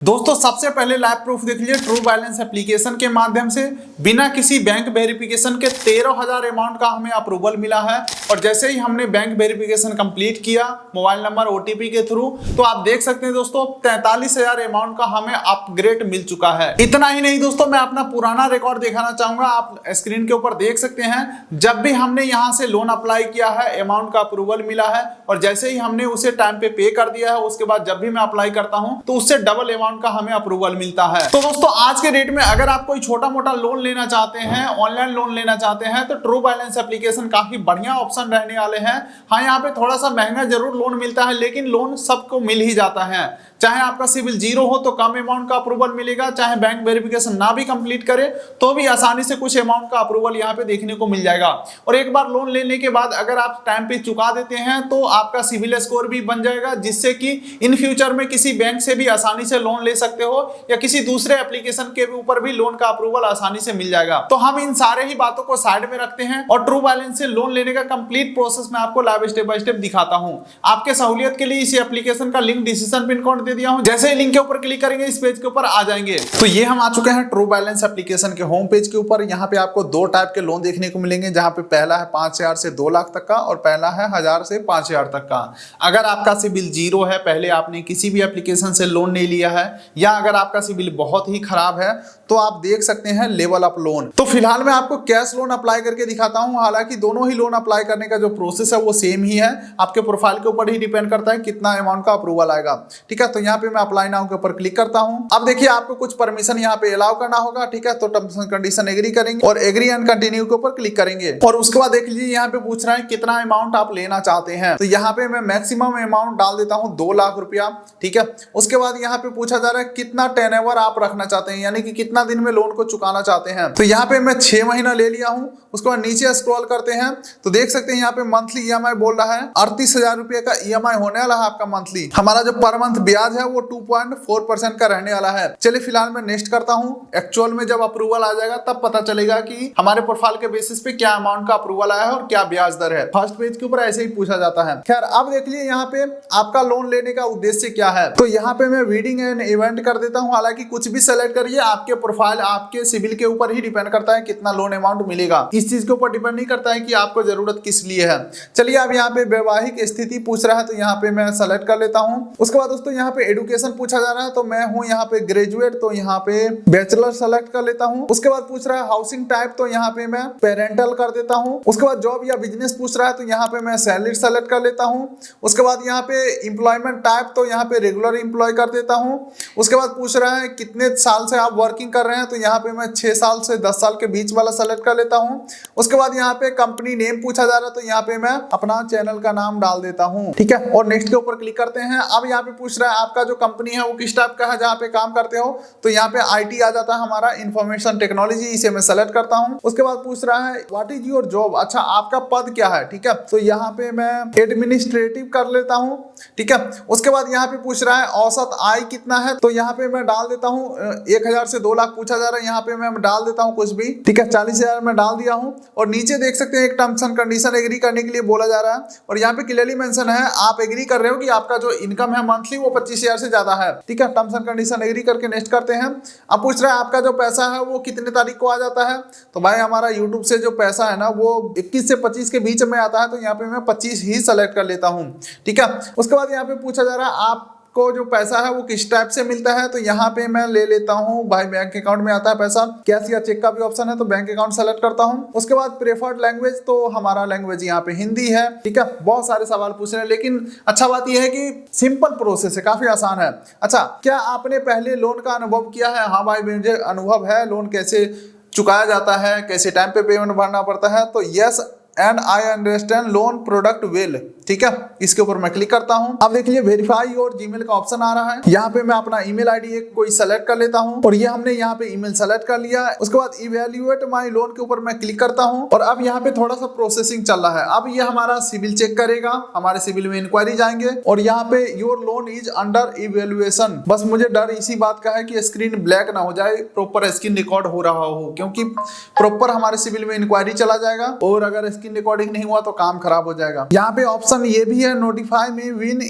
दोस्तों सबसे पहले लाइव प्रूफ देख लीजिए। ट्रू बैलेंस एप्लीकेशन के माध्यम से बिना किसी बैंक वेरिफिकेशन के 13,000 अमाउंट का हमें अप्रूवल मिला है। और जैसे ही हमने बैंक वेरिफिकेशन कंप्लीट किया मोबाइल नंबर ओटीपी के थ्रू, तो आप देख सकते हैं दोस्तों 43,000 अमाउंट का हमें अपग्रेड मिल चुका है। इतना ही नहीं दोस्तों, मैं अपना पुराना रिकॉर्ड दिखाना चाहूंगा। आप स्क्रीन के ऊपर देख सकते हैं, जब भी हमने यहाँ से लोन अप्लाई किया है अमाउंट का अप्रूवल मिला है, और जैसे ही हमने उसे टाइम पे कर दिया है, उसके बाद जब भी मैं अप्लाई करता हूँ तो उससे डबल अमाउंट का हमें अप्रूवल मिलता है। तो दोस्तों आज के डेट में अगर आप कोई छोटा मोटा लोन लेना चाहते हैं, ऑनलाइन लोन लेना चाहते हैं, तो ट्रू बैलेंस एप्लीकेशन काफी बढ़िया ऑप्शन रहने वाले हैं। हाँ, यहाँ पे थोड़ा सा महंगा जरूर लोन मिलता है, लेकिन लोन सबको मिल ही जाता है। चाहे आपका सिविल जीरो हो तो कम अमाउंट का अप्रूवल मिलेगा, चाहे बैंक वेरिफिकेशन ना भी कंप्लीट करे तो भी आसानी से कुछ अमाउंट का अप्रूवल यहाँ पे देखने को मिल जाएगा। और एक बार लोन लेने के बाद अगर आप टाइम पे चुका देते हैं तो आपका सिविल स्कोर भी बन जाएगा, जिससे कि इन फ्यूचर में किसी बैंक से भी आसानी से लोन ले सकते हो, या किसी दूसरे एप्लीकेशन के ऊपर भी लोन का अप्रूवल आसानी से मिल जाएगा। तो हम इन सारे ही बातों को साइड में रखते हैं और ट्रू बैलेंस से लोन लेने का कंप्लीट प्रोसेस मैं आपको लाइव स्टेप बाय स्टेप दिखाता हूं। आपके सहूलियत के लिए इस एप्लीकेशन का लिंक डिस्क्रिप्शन पिन कोड दे दिया हूं। जैसे ही लिंक के ऊपर क्लिक करेंगे इस पेज के ऊपर आ जाएंगे। तो ये हम आ चुके हैं ट्रू बैलेंस एप्लीकेशन के होम पेज के ऊपर। यहाँ पे आपको दो टाइप के लोन देखने को मिलेंगे, जहां पे पहला है 5,000 से 2 लाख तक का, और पहला है 1,000 से 5,000 तक का। अगर आपका सिविल जीरो है, पहले आपने किसी भी एप्लीकेशन से लोन नहीं लिया है, या अगर आपका सिविल बहुत ही खराब है, तो आप देख सकते हैं लेवल अप लोन। तो फिलहाल मैं आपको कैश लोन अप्लाई करके दिखाता हूं। हालांकि दोनों ही लोन अप्लाई करने का जो प्रोसेस है वो सेम ही है, आपके प्रोफाइल के ऊपर ही डिपेंड करता है कितना अमाउंट का अप्रूवल आएगा। ठीक है, तो यहाँ पे मैं अप्लाई नाउ के ऊपर क्लिक करता हूं। अब देखिए आपको कुछ परमिशन यहाँ पे अलाउ करना होगा। ठीक है, तो टर्म्स एंड कंडीशन एग्री करेंगे और एग्री एंड कंटिन्यू के ऊपर क्लिक करेंगे। और उसके बाद देख लीजिए यहाँ पे पूछ रहा है कितना अमाउंट आप लेना चाहते हैं। तो यहाँ पे मैं मैक्सिमम अमाउंट डाल देता हूँ 2 लाख रुपया। ठीक है, उसके बाद यहाँ पे पूछा जा रहा है कितना टर्नओवर आप रखना चाहते हैं, यानी कि कितना दिन में लोन को चुकाना चाहते हैं। तो यहाँ पे मैं 6 महीना ले लिया हूँ। उसके बाद नीचे स्क्रॉल करते हैं तो देख सकते हैं यहाँ पे मंथली ईएमआई बोल रहा है 38,000 रुपए का ईएमआई होने वाला है आपका मंथली। हमारा जो पर मंथ ब्याज है वो 2.4% का रहने वाला है। चलिए फिलहाल मैं नेक्स्ट करता हूँ। एक्चुअल में जब अप्रूवल आ जाएगा तब पता चलेगा कि हमारे प्रोफाइल के बेसिस पे क्या अमाउंट का अप्रूवल आया है और क्या ब्याज दर है। फर्स्ट पेज के ऊपर ऐसे ही पूछा जाता है। खैर अब देख लीजिए यहाँ पे आपका लोन लेने का उद्देश्य क्या है। तो यहाँ पे मैं वेडिंग एंड इवेंट कर देता हूँ। हालांकि कुछ भी सेलेक्ट करिए, आपके प्रोफाइल आपके सिविल के ऊपर ही डिपेंड करता है कितना लोन अमाउंट मिलेगा। इस चीज के ऊपर डिपेंड नहीं करता है कि आपको जरूरत किस लिए है। चलिए अब यहाँ पे वैवाहिक स्थिति पूछ रहा है, तो यहाँ पे मैं सेलेक्ट कर लेता हूँ। उसके बाद दोस्तों यहाँ पे एजुकेशन पूछा जा रहा है, तो मैं हूँ यहाँ पे ग्रेजुएट, तो यहाँ पे बैचलर सेलेक्ट कर लेता हूँ। उसके बाद पूछ रहा है हाउसिंग टाइप, तो यहाँ पे मैं पेरेंटल कर देता हूँ। उसके बाद जॉब या बिजनेस पूछ रहा है, तो यहाँ पे मैं सैलरी सेलेक्ट कर लेता हूँ। उसके बाद यहाँ पे इंप्लॉयमेंट टाइप, तो यहाँ पे रेगुलर इंप्लॉय कर देता हूँ। उसके बाद पूछ रहा है कितने साल से आप वर्किंग कर रहे हैं, तो यहाँ पे मैं 6 साल से 10 साल के बीच वाला सेलेक्ट कर लेता हूँ। उसके बाद यहाँ पे कंपनी नेम पूछा जा रहा है, तो यहाँ पे मैं अपना चैनल का नाम डाल देता हूँ। ठीक है, और नेक्स्ट के ऊपर क्लिक करते हैं। अब यहाँ पे पूछ रहा है आपका जो कंपनी है वो किस टाइप का है जहाँ पे काम करते हो, तो यहाँ पे आईटी आ जाता है हमारा, इंफॉर्मेशन टेक्नोलॉजी, इसे मैं सेलेक्ट करता हूँ। उसके बाद पूछ रहा है व्हाट इज योर जॉब, अच्छा आपका पद क्या है। ठीक है, तो यहाँ पे मैं एडमिनिस्ट्रेटिव कर लेता हूँ। ठीक है, उसके बाद यहाँ पे पूछ रहा है औसत आय कितना है, तो यहाँ पे मैं डाल देता हूँ 1,000 से 2 लाख पूछा जा रहा है, यहाँ पे मैं डाल देता हूँ कुछ भी। ठीक है, 40,000 में डाल दिया हूँ। और नीचे देख सकते हैं एक टर्म्स एंड कंडीशन एग्री करने के लिए बोला जा रहा है, और यहाँ पे क्लियरली मेंशन है आप एग्री कर रहे हो कि आपका जो इनकम है मंथली वो 25,000 से ज्यादा है। ठीक है, टर्म्स एंड कंडीशन एग्री करके नेक्स्ट करते हैं। अब पूछ रहा है आपका जो पैसा है वो कितने तारीख को आ जाता है, तो भाई हमारा यूट्यूब से जो पैसा है ना वो 21 से 25 के बीच में आता है, तो यहाँ पे मैं 25 ही सेलेक्ट कर लेता हूँ। ठीक है, उसके बाद यहाँ पे पूछा जा रहा है आप को जो पैसा है वो किस टाइप से मिलता है, तो यहाँ पे मैं ले लेता हूँ भाई बैंक अकाउंट में आता है पैसा, कैश या चेक का भी ऑप्शन है, तो बैंक अकाउंट सेलेक्ट करता हूँ। उसके बाद प्रेफर्ड लैंग्वेज, तो हमारा लैंग्वेज यहाँ पे हिंदी है। ठीक है, बहुत सारे सवाल पूछ रहे हैं, लेकिन अच्छा बात यह है कि सिंपल प्रोसेस है, काफी आसान है। अच्छा, क्या आपने पहले लोन का अनुभव किया है? हाँ भाई मुझे अनुभव है, लोन कैसे चुकाया जाता है, कैसे टाइम पे पेमेंट भरना पड़ता है, तो yes and I understand loan product well. ठीक है, इसके ऊपर मैं क्लिक करता हूं। अब देख लीजिए वेरीफाई और जीमेल का ऑप्शन आ रहा है। यहाँ पे मैं अपना ईमेल आईडी एक कोई सेलेक्ट कर लेता हूं, और ये हमने यहाँ पे ईमेल सेलेक्ट कर लिया। उसके बाद इवैल्यूएट माय लोन के ऊपर मैं क्लिक करता हूं, और अब यहाँ पे थोड़ा सा प्रोसेसिंग चल रहा है। अब ये हमारा सिविल चेक करेगा, हमारे सिविल में इंक्वायरी जाएंगे, और यहाँ पे your loan is under evaluation. बस मुझे डर इसी बात का है कि स्क्रीन ब्लैक ना हो जाए, प्रॉपर स्क्रीन रिकॉर्ड हो रहा हो, क्योंकि प्रॉपर हमारे सिविल में इंक्वायरी चला जाएगा, और अगर स्क्रीन रिकॉर्डिंग नहीं हुआ तो काम खराब हो जाएगा। यहाँ पे ऑप्शन ऑप्शन ये भी है, notify me when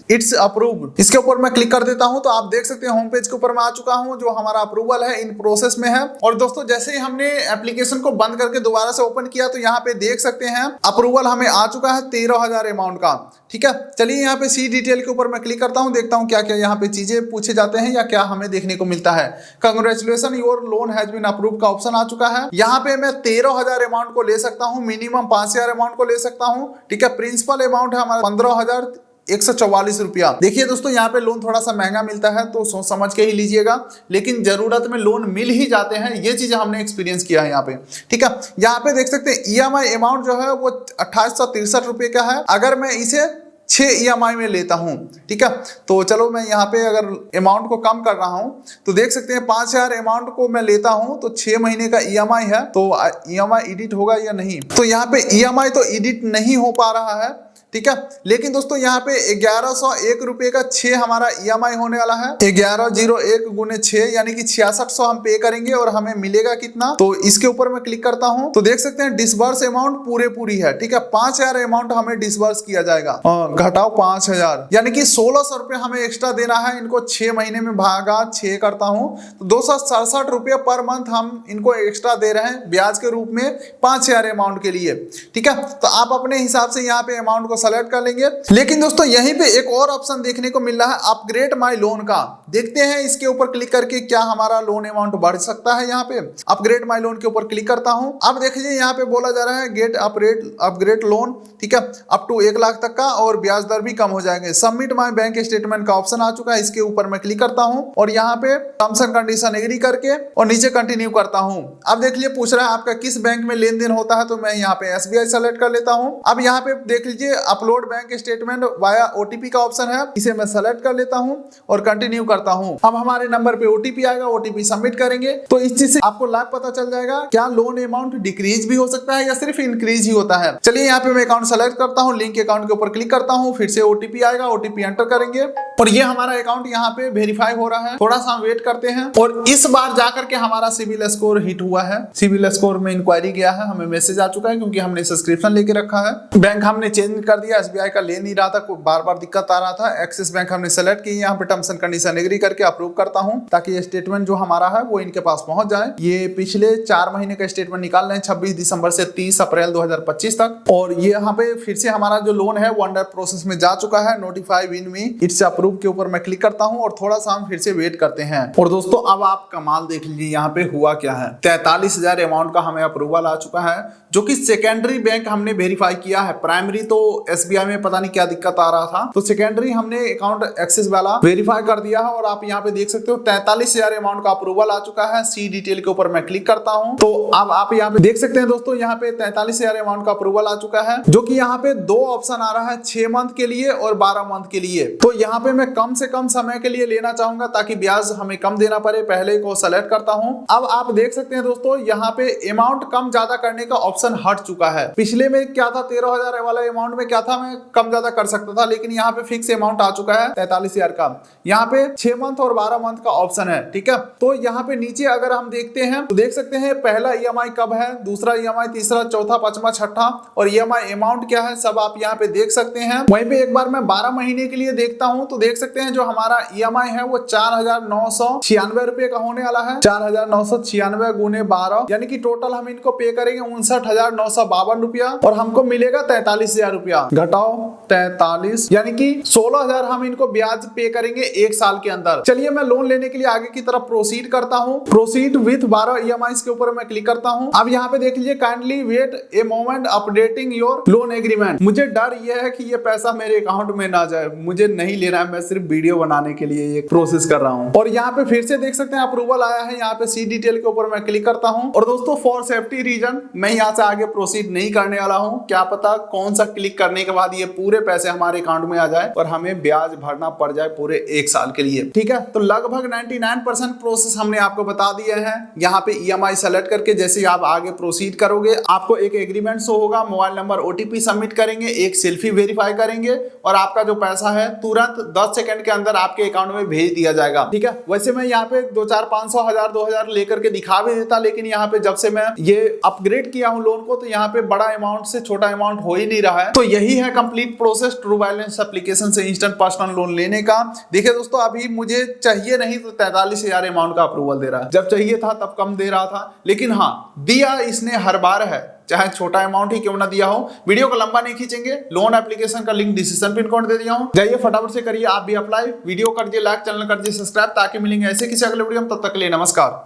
it's approved. इसके ऊपर मैं क्लिक कर देता हूं तो आप देख सकते हैं होम पेज के ऊपर मैं आ चुका हूं, जो हमारा अप्रूवल है इन प्रोसेस में है। और दोस्तों जैसे ही हमने एप्लीकेशन को बंद करके दोबारा से ओपन किया तो यहाँ पे देख सकते हैं अप्रूवल हमें आ चुका है 13,000 अमाउंट का। ठीक है, चलिए यहाँ पे सी डिटेल के ऊपर मैं क्लिक करता हूँ, देखता हूँ क्या क्या यहाँ पे चीजें पूछे जाते हैं या क्या हमें देखने को मिलता है। Congratulation your loan has been approved का ऑप्शन आ चुका है। यहाँ पे मैं 13,000 अमाउंट को ले सकता हूँ, मिनिमम 5,000 अमाउंट को ले सकता हूँ। ठीक है, प्रिंसिपल अमाउंट है हमारा 15,144 रुपया। देखिए दोस्तों यहाँ पे लोन थोड़ा सा महंगा मिलता है तो सोच समझ के ही लीजिएगा, लेकिन जरूरत में लोन मिल ही जाते हैं, ये चीज हमने एक्सपीरियंस किया है यहाँ पे। ठीक है, यहाँ पे देख सकते हैं EMI अमाउंट जो है वो 2863 रुपये का है, अगर मैं इसे 6 EMI में लेता हूं। ठीक है, तो चलो मैं यहाँ पे अगर अमाउंट को कम कर रहा हूं तो देख सकते हैं 5,000 अमाउंट को मैं लेता हूं तो 6 महीने का EMI है, तो EMI एडिट होगा या नहीं, तो यहाँ पे EMI तो एडिट नहीं हो पा रहा है। ठीक है, लेकिन दोस्तों यहाँ पे 1101 रुपये का 6 हमारा EMI होने वाला है। 1101 गुने 6 यानी कि 6600 हम पे करेंगे और हमें मिलेगा कितना, तो इसके ऊपर मैं क्लिक करता हूं तो देख सकते हैं डिसबर्स अमाउंट पूरी है। ठीक है, 5,000 अमाउंट हमें डिसबर्स किया जाएगा, घटाओ 5,000 यानी कि 1,600 रुपये हमें एक्स्ट्रा देना है। इनको 6 महीने में भागा 6 करता हूं तो 267 रुपये पर मंथ हम इनको एक्स्ट्रा दे रहे हैं ब्याज के रूप में 5,000 अमाउंट के लिए। ठीक है, तो आप अपने हिसाब से यहाँ पे अमाउंट को सेलेक्ट कर लेंगे। लेकिन दोस्तों यहीं पे एक और ऑप्शन देखने को मिल रहा है अपग्रेड माय लोन का, देखते हैं इसके ऊपर क्लिक करके क्या हमारा लोन अमाउंट बढ़ सकता है। यहाँ पे अपग्रेड माय लोन के ऊपर क्लिक करता हूं, अब देखिए यहाँ पे बोला जा रहा है गेट अपग्रेड लोन। ठीक है, अप टू 1 लाख तक का और ब्याज दर भी कम हो जाएंगे। सबमिट माय बैंक स्टेटमेंट का ऑप्शन आ चुका है, इसके ऊपर मैं क्लिक करता हूं और यहाँ पे टर्म्स एंड कंडीशन एग्री करके और नीचे कंटिन्यू करता हूं। अब देख लीजिए पूछ रहा है आपका किस बैंक में लेन देन होता है, तो मैं यहाँ पे SBI सेलेक्ट कर लेता हूँ। अब यहाँ पे देख लीजिए upload bank statement via OTP का ऑप्शन है, इसे मैं सेलेक्ट कर लेता हूं और कंटिन्यू करता हूं। अब हमारे नंबर पे OTP आएगा, OTP सबमिट करेंगे तो इस चीज से आपको लाभ पता चल जाएगा क्या लोन अमाउंट डिक्रीज भी हो सकता है या सिर्फ इंक्रीज ही होता है। चलिए यहाँ पे मैं अकाउंट सेलेक्ट करता हूँ, लिंक अकाउंट के ऊपर क्लिक करता हूँ, फिर से OTP आएगा, OTP एंटर करेंगे और ये हमारा अकाउंट यहाँ पे वेरीफाई हो रहा है। थोड़ा सा वेट करते हैं और इस बार जाकर के हमारा सिविल स्कोर हिट हुआ है। सिविल स्कोर में इंक्वायरी गया है, हमें मैसेज आ चुका है क्योंकि हमने सब्सक्रिप्शन लेके रखा है। बैंक हमने चेंज कर दिया, SBI का ले नहीं रहा था, बार दिक्कत आ रहा था। एक्सिस बैंक हमने सेलेक्ट की, यहाँ पे टर्म्स एंड कंडीशन एग्री करके अप्रूव करता हूँ ताकि ये स्टेटमेंट जो हमारा है वो इनके पास पहुंच जाए। ये पिछले 4 महीने का स्टेटमेंट निकाल रहे हैं 26 दिसंबर से 30 अप्रैल 2025 तक। और ये यहाँ पे फिर से हमारा जो लोन है वो अंडर प्रोसेस में जा चुका है। Notify win me it's approve के ऊपर मैं क्लिक करता हूँ और थोड़ा सा हम फिर से वेट करते हैं। और दोस्तों अब आप कमाल देख लीजिए यहाँ पे हुआ क्या है, 43,000 अमाउंट का हमें अप्रूवल आ चुका है, जो कि सेकेंडरी बैंक हमने वेरीफाई किया है। प्राइमरी तो SBI में पता नहीं क्या दिक्कत आ रहा था, तो सेकेंडरी हमने अकाउंट एक्सिस वाला वेरीफाई कर दिया है। और आप यहाँ पे देख सकते हो 43,000 अमाउंट का अप्रूवल आ चुका है। सी डिटेल के ऊपर मैं क्लिक करता हूँ तो अब आप यहाँ पे देख सकते हैं दोस्तों, यहाँ पे 43,000 अमाउंट का अप्रूवल आ चुका है, जो कि यहाँ पे 2 ऑप्शन आ रहा है, 6 मंथ के लिए और 12 मंथ के लिए। तो यहाँ पे मैं कम से कम समय के लिए लेना चाहूंगा ताकि ब्याज हमें कम देना पड़े, पहले को सेलेक्ट करता हूँ। अब आप देख सकते हैं दोस्तों यहाँ पे अमाउंट कम ज्यादा करने का ऑप्शन हट चुका है। पिछले में क्या था, 13,000 वाला अमाउंट में क्या था, मैं कम ज्यादा कर सकता था, लेकिन यहाँ पे फिक्स अमाउंट आ चुका है 43,000 का। यहाँ पे 6 मंथ और 12 मंथ का ऑप्शन है। ठीक है, तो यहाँ पे नीचे अगर हम देखते हैं तो देख सकते हैं पहला EMI कब है, दूसरा EMI, तीसरा, चौथा, पांचवा, छठा और EMI अमाउंट क्या है, सब आप यहाँ पे देख सकते हैं। वहीं पे एक बार मैं 12 महीने के लिए देखता हूँ तो देख सकते हैं जो हमारा EMI है वो 4,996 रुपए का होने वाला है। 4,996 गुने 12 यानी कि टोटल हम इनको पे करेंगे 59,952 रुपया और हमको मिलेगा 43,000 रुपया। घटाओ 43 यानी कि 16,000 हम इनको ब्याज पे करेंगे 1 साल के अंदर। चलिए मैं लोन लेने के लिए आगे की तरफ प्रोसीड करता हूँ। प्रोसीड विथ 12 EMI के ऊपर मैं क्लिक करता हूँ। अब यहाँ पे देख लीजिए kindly wait a moment updating your loan agreement. मुझे डर यह है कि ये पैसा मेरे अकाउंट में ना जाए, मुझे नहीं लेना है, मैं सिर्फ वीडियो बनाने के लिए ये प्रोसेस कर रहा हूँ। और यहाँ पे फिर से देख सकते हैं अप्रूवल आया है, यहाँ पे सी डिटेल के ऊपर मैं क्लिक करता हूँ। और दोस्तों फॉर सेफ्टी रीजन मैं यहाँ से आगे प्रोसीड नहीं करने वाला हूँ, क्या पता कौन सा क्लिक करने के बाद ये पूरे पैसे हमारे अकाउंट में आ जाए और हमें ब्याज भरना पड़ जाए पूरे 1 साल के लिए। ठीक है, तो लगभग 99% प्रोसेस हमने आपको बता दिए हैं। यहाँ पे EMI सेलेक्ट करके जैसे आप आगे प्रोसीड करोगे आपको एक एग्रीमेंट शो होगा, मोबाइल नंबर OTP सबमिट करेंगे, एक सेल्फी वेरीफाई करेंगे और आपका जो पैसा है तुरंत 10 सेकंड के अंदर आपके अकाउंट में भेज दिया जाएगा। ठीक है, वैसे मैं यहाँ पे 2-4, 500, 1000, 2000 लेकर के दिखा भी देता, लेकिन यहाँ पे जब से मैं ये अपग्रेड किया हूँ लोन को तो यहाँ पे बड़ा अमाउंट से छोटा अमाउंट हो ही नहीं रहा है। तो यही यही है complete process true balance application से इंस्टेंट पर्सनल लोन लेने का। देखिए दोस्तों, अभी मुझे चाहिए नहीं तो 43,000 अमाउंट का अप्रूवल दे रहा है, जब चाहिए था तब कम दे रहा था, लेकिन हाँ दिया इसने हर बार है, चाहे छोटा अमाउंट ही क्यों ना दिया हो। वीडियो को लंबा नहीं खींचेंगे, लोन एप्लीकेशन का लिंक डिस्क्रिप्शन पिन कोड दे दिया हूं, जाइए फटाफट से करिए आप भी अप्लाई। वीडियो कर दिए लाइक, चैनल कर दिए सब्सक्राइब, ताकि मिलेंगे ऐसे किसी अगले वीडियो में। तब तक के लिए नमस्कार।